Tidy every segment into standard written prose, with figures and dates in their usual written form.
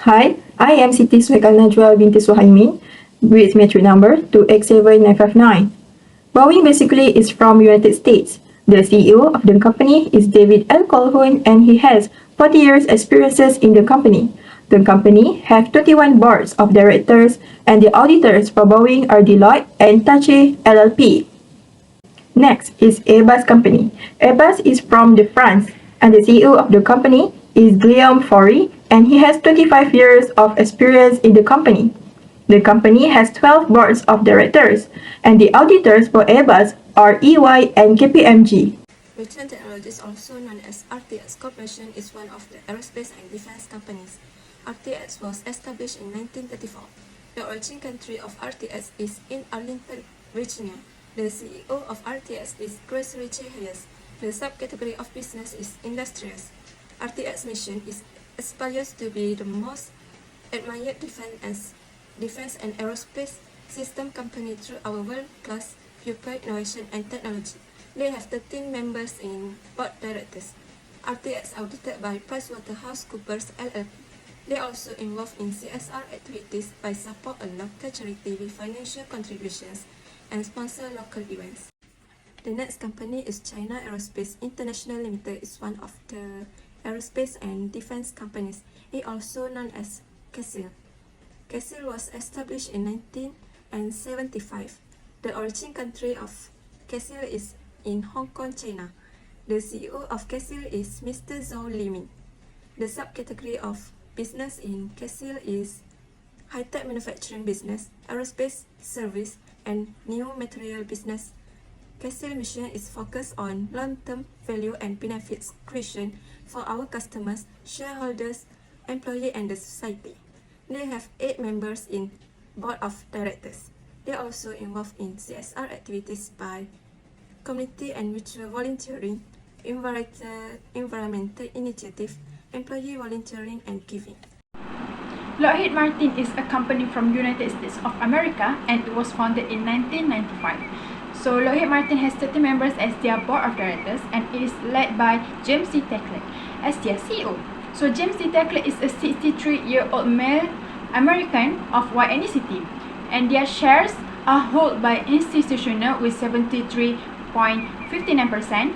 Hi, I am SITI SUHAIKAL NAJWA BINTI SUHAIMIN with metric number 2X7959. Boeing basically is from United States. The CEO of the company is David L. Calhoun and he has 40 years experiences in the company. The company has 21 boards of directors and the auditors for Boeing are Deloitte and Tachi LLP. Next is Airbus company. Airbus is from France and the CEO of the company is Guillaume Faury and he has 25 years of experience in the company. The company has 12 boards of directors and the auditors for Airbus are EY and KPMG. RIZUAN Technologies, also known as RTX Corporation, is one of the aerospace and defense companies. RTX was established in 1934. The origin country of RTX is in Arlington, Virginia. The CEO of RTX is Chris Richie Hayes. The subcategory of business is industrials. RTX mission aspires to be the most admired defense and aerospace system company through our world-class viewpoint, innovation, and technology. They have 13 members in board directors. RTX audited by PricewaterhouseCoopers LLP. They also involved in CSR activities by support a local charity with financial contributions and sponsor local events. The next company is China Aerospace International Limited. Is one of the aerospace and defense companies. It also known as KESAYAN. KESAYAN was established in 1975. The origin country of KESAYAN is in Hong Kong, China. The CEO of KESAYAN is Mr. Zhou Limin. The subcategory of business in KESAYAN is high-tech manufacturing business, aerospace service, and new material business. KESAYAN mission is focused on long-term value and benefits creation for our customers, shareholders, employees, and the society. They have 8 members in board of directors. They are also involved in CSR activities by community and mutual volunteering, environmental initiative, employee volunteering, and giving. Lockheed Martin is a company from United States of America and it was founded in 1995. So Lockheed Martin has 30 members as their board of directors and it is led by James D. Tacklet as their CEO. So James D. Tacklet is a 63-year-old male American of white ethnicity and their shares are held by institutional with 73.59%,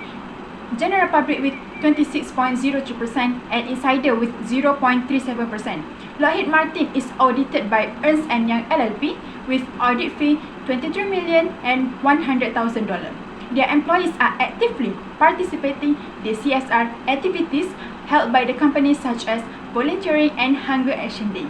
general public with 26.03% and insider with 0.37%. Lockheed Martin is audited by Ernst & Young LLP with audit fee $23,100,000. Their employees are actively participating in the CSR activities held by the company such as volunteering and Hunger Action Day.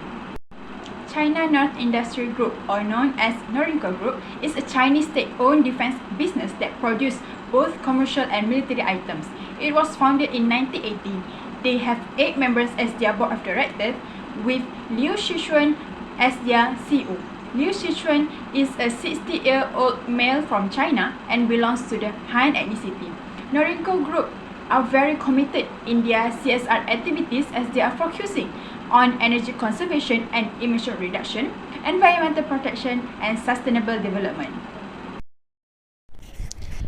China North Industry Group, or known as Norinco Group, is a Chinese state-owned defense business that produces both commercial and military items. It was founded in 1918. They have 8 members as their board of directors, with Liu Shichuan as their CEO. Liu Shichuan is a 60-year-old male from China and belongs to the Han ethnicity. Norinco Group are very committed in their CSR activities as they are focusing on energy conservation and emission reduction, environmental protection, and sustainable development.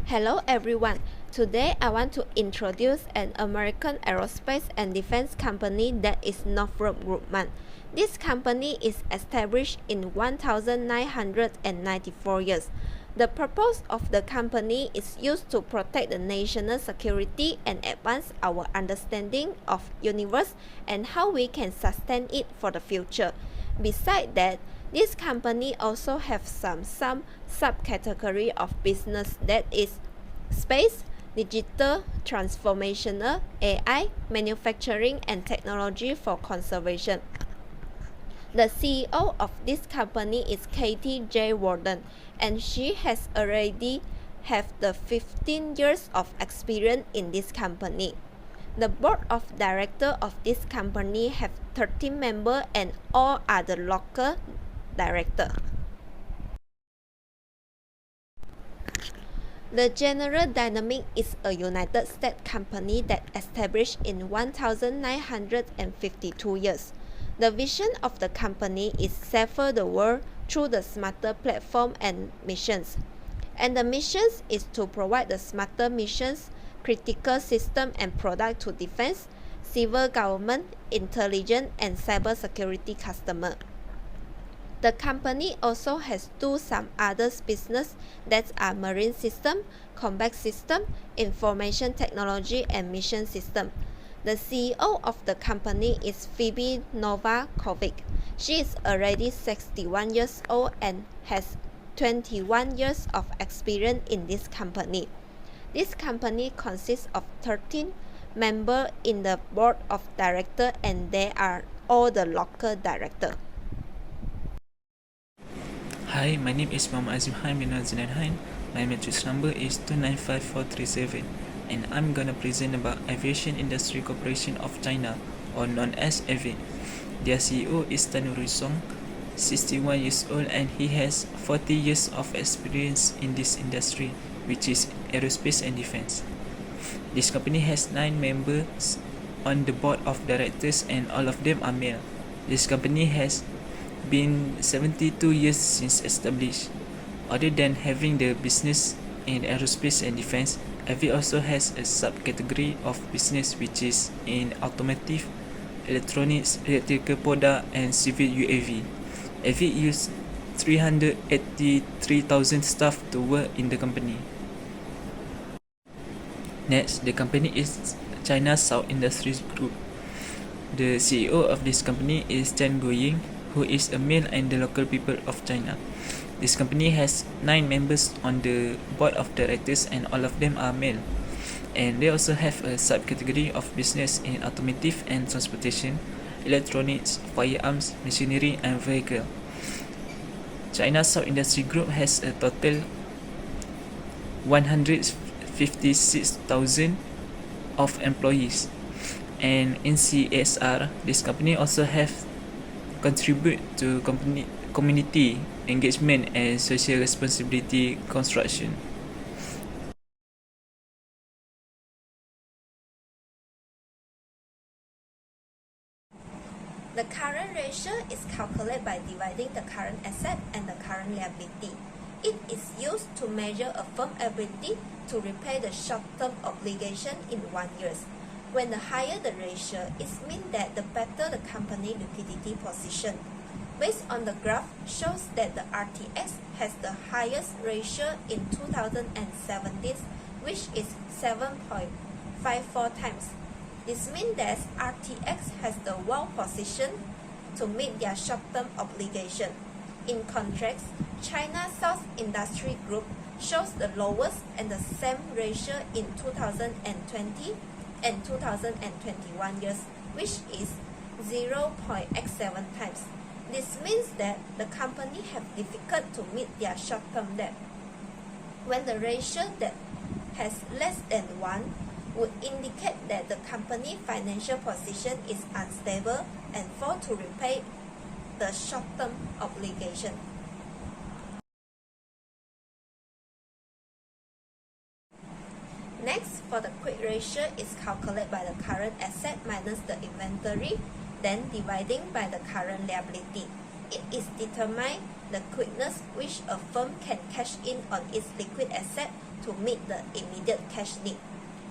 Hello everyone. Today I want to introduce an American aerospace and defense company that is Northrop Grumman. This company is established in 1994 years. The purpose of the company is used to protect the national security and advance our understanding of universe and how we can sustain it for the future. Besides that, this company also have some subcategory of business that is space, digital, transformational, AI, manufacturing, and technology for conservation. The CEO of this company is Katie J. Warden, and she has already have the 15 years of experience in this company. The board of directors of this company have 13 members and all are the local directors. The General Dynamics is a United States company that established in 1952 years. The vision of the company is serve the world through the smarter platform and missions. And the missions is to provide the smarter missions, critical system and product to defense, civil government, intelligence, and cybersecurity customer. The company also has some other business that are marine system, combat system, information technology, and mission system. The CEO of the company is Phoebe Novakovic. She is already 61 years old and has 21 years of experience in this company. This company consists of 13 members in the board of directors, and they are all the local directors. Hi, my name is Muhammad Azmi bin Azinain. My matrix number is 295437, and I'm gonna present about Aviation Industry Corporation of China, or known as AVIC. Their CEO is Tan Song, 61 years old, and he has 40 years of experience in this industry, which is aerospace and defense. This company has 9 members on the board of directors, and all of them are male. This company has been 72 years since established. Other than having the business in aerospace and defense, AVIC also has a subcategory of business which is in automotive, electronics, electrical product, and civil UAV. AVIC used 383,000 staff to work in the company. Next, the company is China South Industries Group. The CEO of this company is Chen Guoying, who is a male and the local people of China. This company has 9 members on the board of directors, and all of them are male. And they also have a subcategory of business in automotive and transportation, electronics, firearms, machinery, and vehicle. China South Industry Group has a total 156,000 of employees. And in CSR, this company also have contribute to community engagement and social responsibility construction. The current ratio is calculated by dividing the current asset and the current liability. It is used to measure a firm's ability to repay the short-term obligation in 1 year. When the higher the ratio, it means that the better the company liquidity position. Based on the graph, shows that the RTX has the highest ratio in 2017, which is 7.54 times. This means that RTX has the well position to meet their short-term obligation. In contrast, China South Industry Group shows the lowest and the same ratio in 2020 and 2021 years, which is 0.87 times. This means that the company have difficult to meet their short-term debt. When the ratio that has less than 1 would indicate that the company financial position is unstable and fail to repay the short-term obligation. Next, for the quick ratio is calculated by the current asset minus the inventory, then dividing by the current liability. It is determined the quickness which a firm can cash in on its liquid asset to meet the immediate cash need.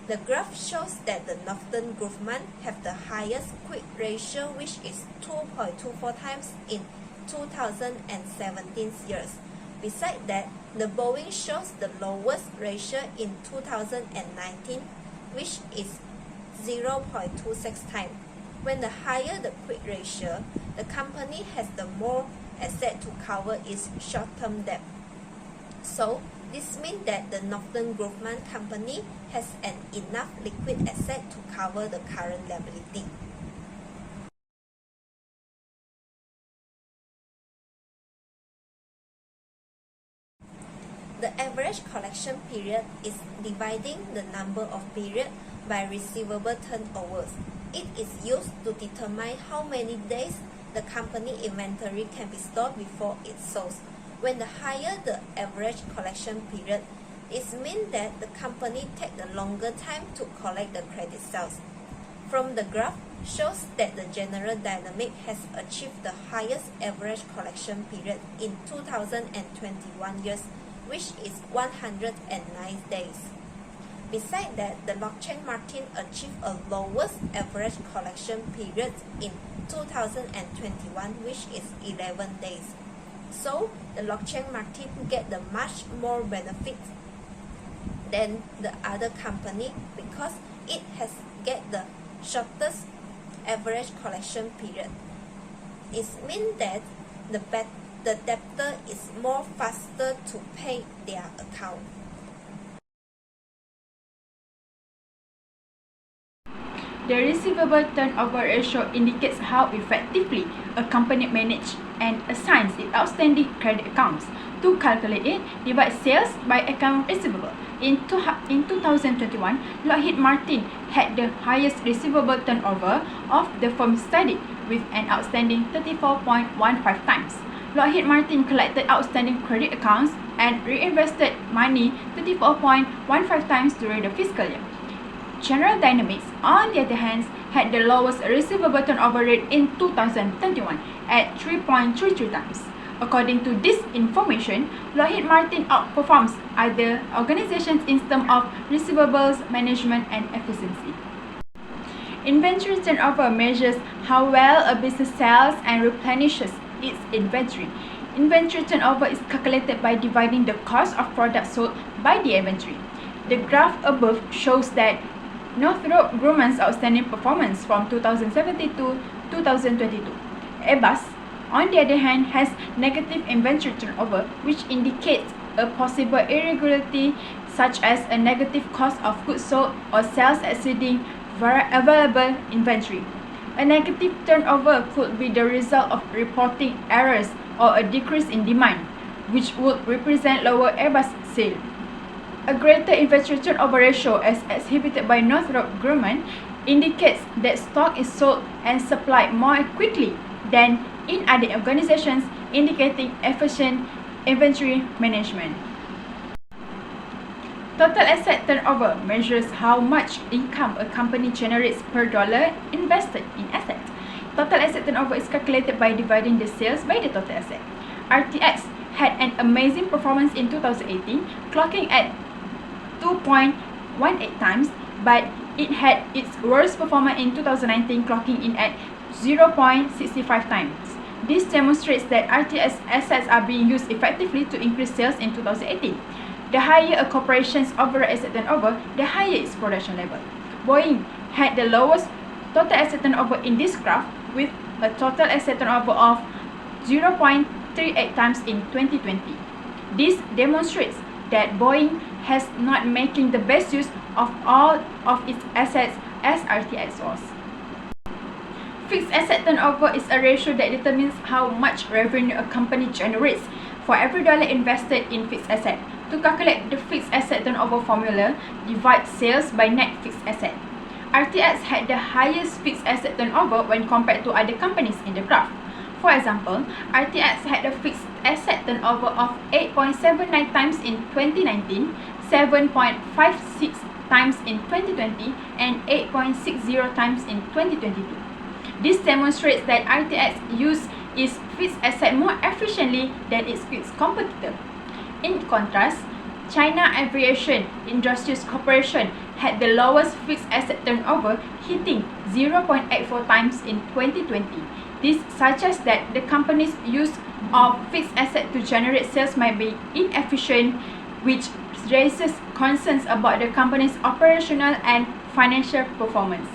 The graph shows that the Northrop Grumman have the highest quick ratio, which is 2.24 times in 2017 years. Besides that, the Boeing shows the lowest ratio in 2019, which is 0.26 times. When the higher the quick ratio, the company has the more asset to cover its short-term debt. So, this means that the Northrop Grumman company has an enough liquid asset to cover the current liability. The average collection period is dividing the number of periods by receivable turnovers. It is used to determine how many days the company inventory can be stored before it sells. When the higher the average collection period, it means that the company takes a longer time to collect the credit sales. From the graph, shows that the General Dynamics has achieved the highest average collection period in 2021 years, which is 109 days. Besides that, the Lockheed Martin achieved a lowest average collection period in 2021, which is 11 days. So, the Lockheed Martin get the much more benefit than the other company because it has get the shortest average collection period. It means that the debtor is more faster to pay their account. The receivable turnover ratio indicates how effectively a company manages and assigns its outstanding credit accounts. To calculate it, divide sales by account receivable. In 2021, Lockheed Martin had the highest receivable turnover of the firm studied, with an outstanding 34.15 times. Lockheed Martin collected outstanding credit accounts and reinvested money 34.15 times during the fiscal year. General Dynamics, on the other hand, had the lowest receivable turnover rate in 2021 at 3.33 times. According to this information, Lockheed Martin outperforms other organizations in terms of receivables management and efficiency. Inventory turnover measures how well a business sells and replenishes its inventory. Inventory turnover is calculated by dividing the cost of products sold by the inventory. The graph above shows that Northrop Grumman's outstanding performance from 2017 to 2022. Airbus, on the other hand, has negative inventory turnover, which indicates a possible irregularity such as a negative cost of goods sold or sales exceeding available inventory. A negative turnover could be the result of reporting errors or a decrease in demand, which would represent lower Airbus sales. A greater inventory turnover ratio, as exhibited by Northrop Grumman, indicates that stock is sold and supplied more quickly than in other organizations, indicating efficient inventory management. Total asset turnover measures how much income a company generates per dollar invested in assets. Total asset turnover is calculated by dividing the sales by the total asset. RTX had an amazing performance in 2018, clocking at 2.18 times, but it had its worst performance in 2019, clocking in at 0.65 times. This demonstrates that RTX assets are being used effectively to increase sales in 2018. The higher a corporation's overall asset turnover, the higher its production level. Boeing had the lowest total asset turnover in this graph, with a total asset turnover of 0.38 times in 2020. This demonstrates that Boeing has not making the best use of all of its assets as RTX was. Fixed asset turnover is a ratio that determines how much revenue a company generates for every dollar invested in fixed asset. To calculate the fixed asset turnover formula, divide sales by net fixed asset. RTX had the highest fixed asset turnover when compared to other companies in the graph. For example, RTX had a fixed asset turnover of 8.79 times in 2019, 7.56 times in 2020, and 8.60 times in 2022. This demonstrates that RTX used its fixed asset more efficiently than its fixed competitor. In contrast, China Aviation Industries Corporation had the lowest fixed asset turnover, hitting 0.84 times in 2020. This suggests that the company's use of fixed asset to generate sales might be inefficient, which raises concerns about the company's operational and financial performance.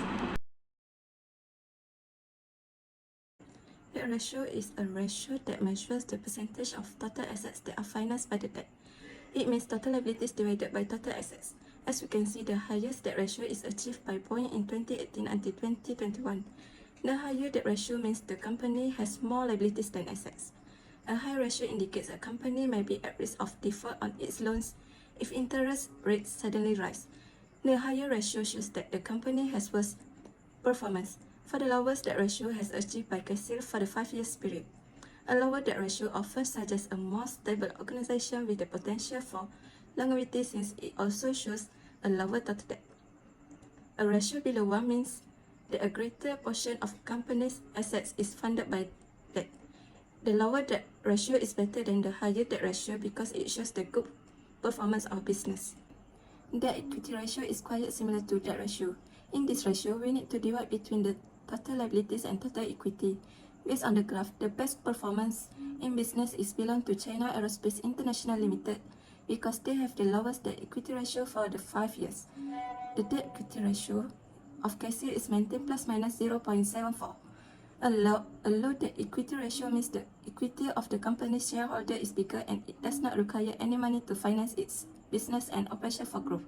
Debt ratio is a ratio that measures the percentage of total assets that are financed by the debt. It means total liabilities divided by total assets. As we can see, the highest debt ratio is achieved by Boeing in 2018 until 2021. The higher debt ratio means the company has more liabilities than assets. A high ratio indicates a company may be at risk of default on its loans if interest rates suddenly rise. The higher ratio shows that the company has worse performance. For the lowest debt ratio has achieved by KESAYAN for the 5-year period. A lower debt ratio often suggests a more stable organization with the potential for longevity, since it also shows a lower total debt. A ratio below 1 means that a greater portion of company's assets is funded by debt. The lower debt ratio is better than the higher debt ratio because it shows the good performance of business. Debt-equity ratio is quite similar to debt ratio. In this ratio, we need to divide between the total liabilities and total equity. Based on the graph, the best performance in business is belong to China Aerospace International Limited because they have the lowest debt-equity ratio for the 5 years. The debt-equity ratio of KESAYAN is maintained plus minus 0.74. A low debt-equity ratio means the equity of the company's shareholder is bigger and it does not require any money to finance its business and operation for growth.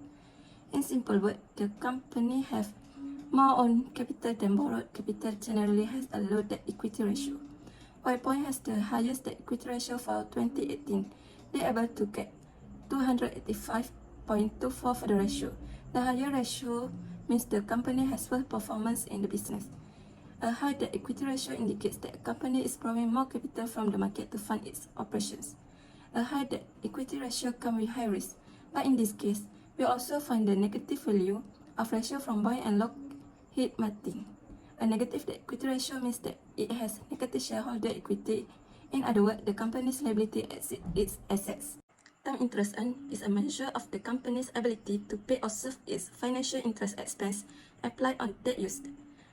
In simple words, the company have more own capital than borrowed capital generally has a low debt-equity ratio. While PONG has the highest debt-equity ratio for 2018, they are able to get 285.24 for the ratio. The higher ratio means the company has full performance in the business. A high debt-equity ratio indicates that a company is borrowing more capital from the market to fund its operations. A high debt-equity ratio comes with high risk, but in this case, we also find the negative value of ratio from Boeing and Lockheed Martin. A negative debt-equity ratio means that it has negative shareholder equity. In other words, the company's liability exceeds its assets. Term interest earned is a measure of the company's ability to pay or serve its financial interest expense applied on debt used.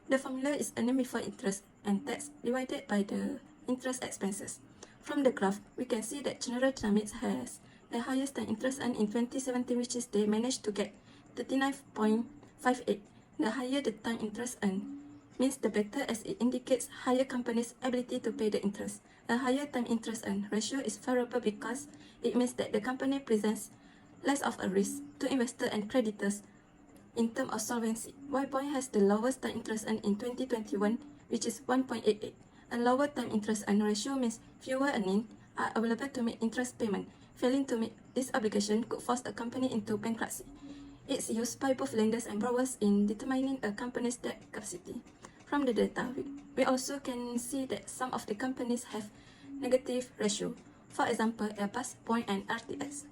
The formula is earning before interest and tax divided by the interest expenses. From the graph, we can see that General Dynamics has the highest term interest earned in 2017, which is they managed to get 39.58. The higher the time interest earned means the better as it indicates higher company's ability to pay the interest. A higher time interest earned ratio is favorable because it means that the company presents less of a risk to investors and creditors in terms of solvency. While PONG has the lowest time interest earned in 2021, which is 1.88. A lower time interest earned ratio means fewer earnings are available to make interest payment. Failing to meet this obligation could force a company into bankruptcy. It's used by both lenders and borrowers in determining a company's debt capacity. From the data, we also can see that some of the companies have negative ratio. For example, Airbus, PONG, and RTX.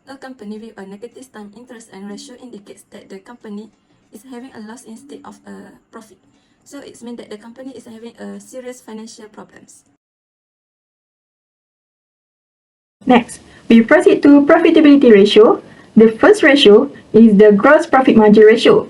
A company with a negative time interest and ratio indicates that the company is having a loss instead of a profit. So it means that the company is having a serious financial problems. Next, we proceed to profitability ratio. The first ratio is the gross profit margin ratio.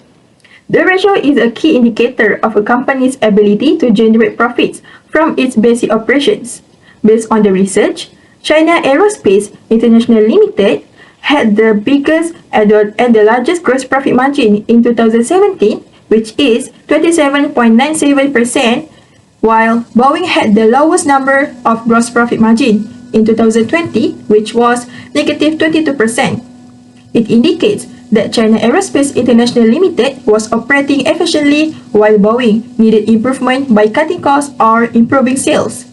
The ratio is a key indicator of a company's ability to generate profits from its basic operations. Based on the research, China Aerospace International Limited had the biggest and the largest gross profit margin in 2017, which is 27.97%, while Boeing had the lowest number of gross profit margin in 2020, which was negative 22%. It indicates that China Aerospace International Limited was operating efficiently while Boeing needed improvement by cutting costs or improving sales.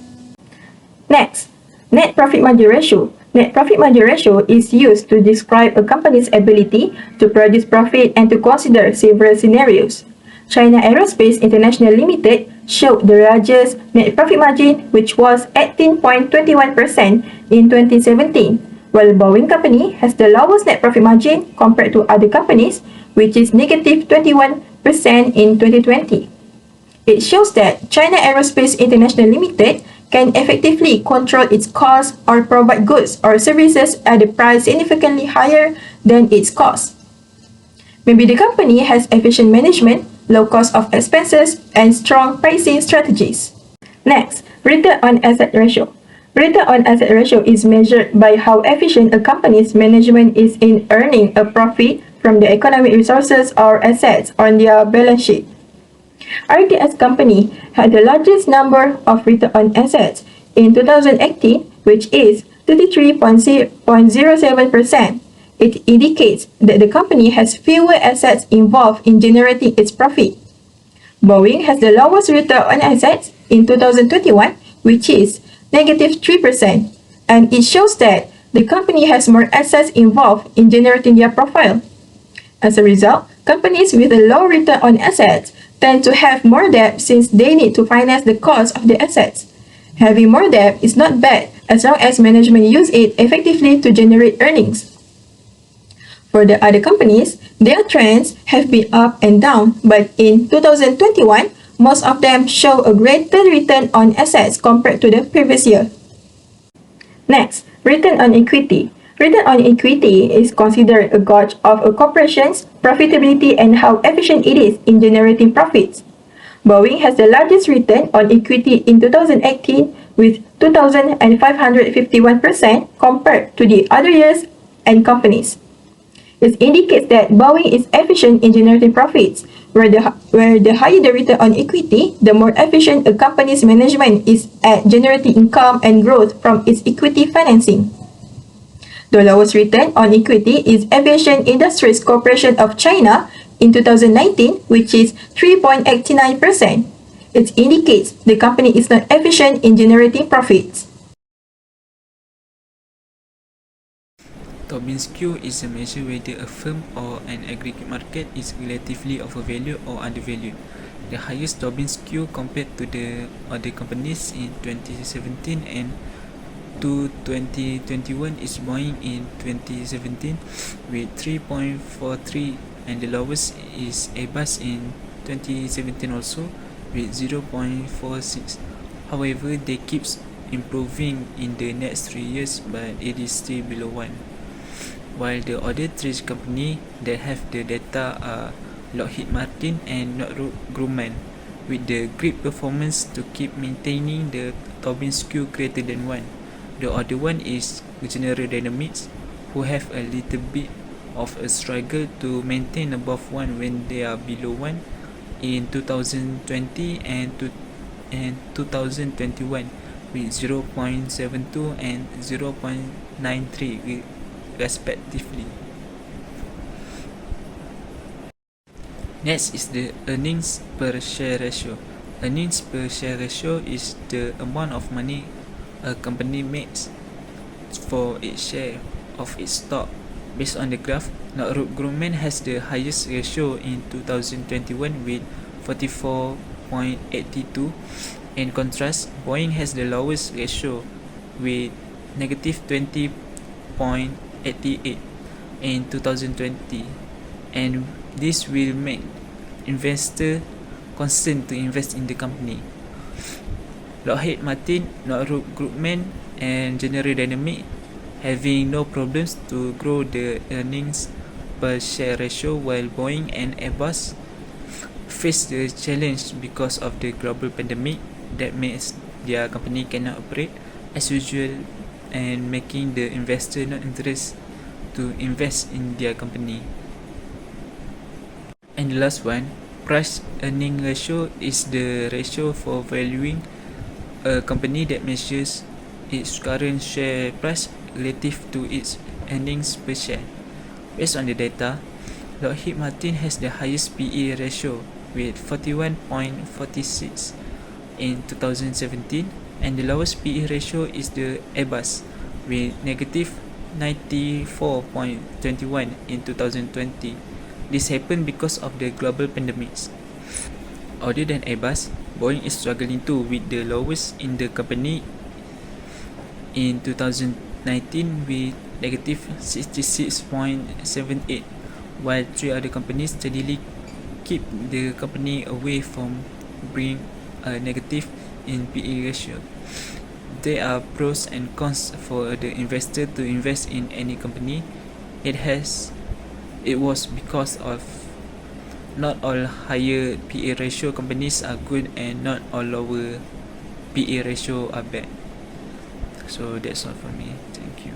Next, net profit margin ratio. Net profit margin ratio is used to describe a company's ability to produce profit and to consider several scenarios. China Aerospace International Limited showed the largest net profit margin, which was 18.21% in 2017, while Boeing Company has the lowest net profit margin compared to other companies, which is negative 21% in 2020. It shows that China Aerospace International Limited can effectively control its costs or provide goods or services at a price significantly higher than its cost. Maybe the company has efficient management, low cost of expenses, and strong pricing strategies. Next, return on asset ratio. Return on asset ratio is measured by how efficient a company's management is in earning a profit from the economic resources or assets on their balance sheet. RTX company had the largest number of return on assets in 2018, which is 33.07%. It indicates that the company has fewer assets involved in generating its profit. Boeing has the lowest return on assets in 2021, which is negative 3%, and it shows that the company has more assets involved in generating their profile. As a result, companies with a low return on assets tend to have more debt since they need to finance the cost of the assets. Having more debt is not bad as long as management use it effectively to generate earnings. For the other companies, their trends have been up and down, but in 2021, most of them show a greater return on assets compared to the previous year. Next, return on equity. Return on equity is considered a gauge of a corporation's profitability and how efficient it is in generating profits. Boeing has the largest return on equity in 2018 with 2,551% compared to the other years and companies. It indicates that Boeing is efficient in generating profits, where the higher the return on equity, the more efficient a company's management is at generating income and growth from its equity financing. The lowest return on equity is Aviation Industries Corporation of China in 2019, which is 3.89%. It indicates the company is not efficient in generating profits. Tobin's Q is a measure whether a firm or an aggregate market is relatively overvalued or undervalued. The highest Tobin's Q compared to the other companies in 2017 and to 2021 is Boeing in 2017 with 3.43, and the lowest is Airbus in 2017 also with 0.46. However, they keeps improving in the next 3 years, but it is still below 1. While the other three companies that have the data are Lockheed Martin and Northrop Grumman, with the great performance to keep maintaining the Tobin's Q greater than 1. The other one is General Dynamics, who have a little bit of a struggle to maintain above 1 when they are below 1 in 2020 and 2021 with 0.72 and 0.93 respectively. Next is the earnings per share ratio. Earnings per share ratio is the amount of money a company makes for its share of its stock. Based on the graph, Northrop Grumman has the highest ratio in 2021 with 44.82. In contrast, Boeing has the lowest ratio with negative 20.88 in 2020, and this will make investors concerned to invest in the company. Lockheed Martin, Northrop Grumman, and General Dynamics having no problems to grow the earnings per share ratio, while Boeing and Airbus face the challenge because of the global pandemic that makes their company cannot operate as usual and making the investor not interested to invest in their company. And the last one, price earning ratio is the ratio for valuing a company that measures its current share price relative to its earnings per share. Based on the data, Lockheed Martin has the highest PE ratio with 41.46 in 2017, and the lowest PE ratio is the Airbus with negative 94.21 in 2020. This happened because of the global pandemics. Other than Airbus, Boeing is struggling too with the lowest in the company in 2019 with negative 66.78, while three other companies steadily keep the company away from being a negative in PE ratio. There are pros and cons for the investor to invest in any company. It was because of not all higher PE ratio companies are good and not all lower PE ratio are bad. So that's all for me. Thank you.